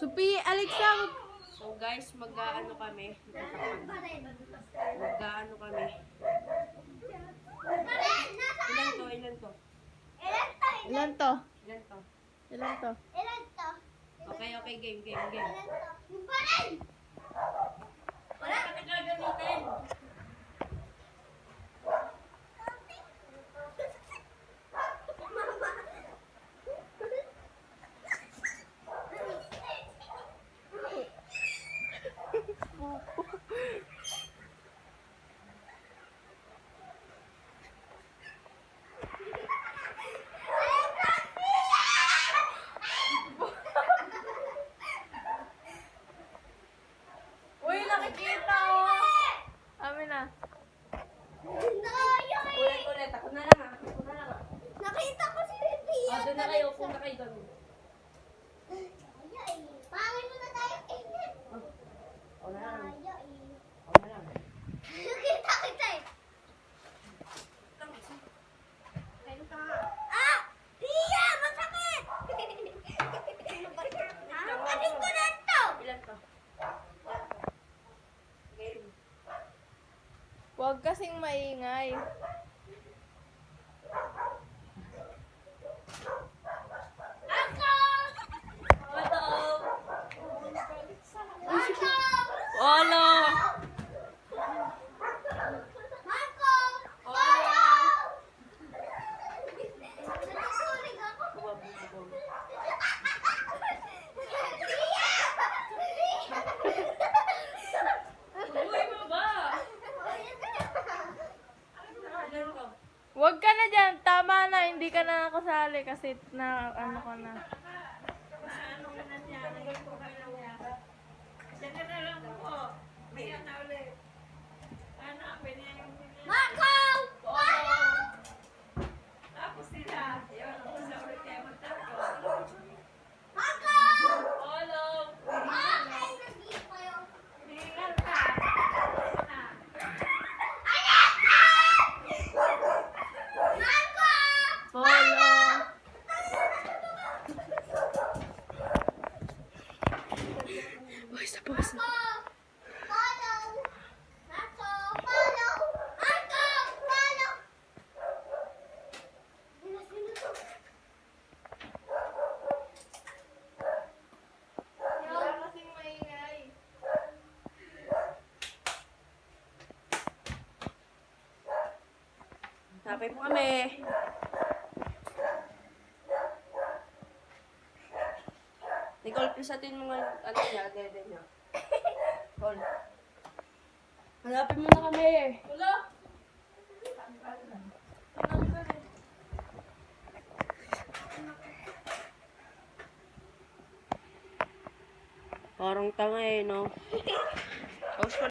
Sophie, Alexa. So guys, mag-aano kami. Mag-aano kami. Ilan to? Ilan to? Ilan to? Ilan to? Okay, game. Wala ka na gagamitin. Uy, nakikita oh. Amin na. Ulit. Ako na lang. Nakita ko si Ricky. Doon na kayo. Kung na kayo doon. Pangin mo na tayo. Ako na lang. Nakita kita eh. Ah! Ria! Masakit! Anin ko na ito? Ilan to? Game. Huwag kasing maingay. Ako! Ako! Olo! Marco! Polo! Nasusulig ako. Uy, mo ba? Huwag ka na dyan. Tama na. Hindi ka na nakasali kasi na ano ka na. Marco! Polo! Marco! Ah, ay, nag-iip kayo. Marco! Polo! Uy, sa pause. Follow! Marco! Follow! Marco! Follow! Bilas minuto. Huwag kasing maingay. Tapay mo kami. Nicole, please atin mo nga ano niya, dede niya. Nicole. Hanapin mo na kami. Wala. Parang tanga eh, no?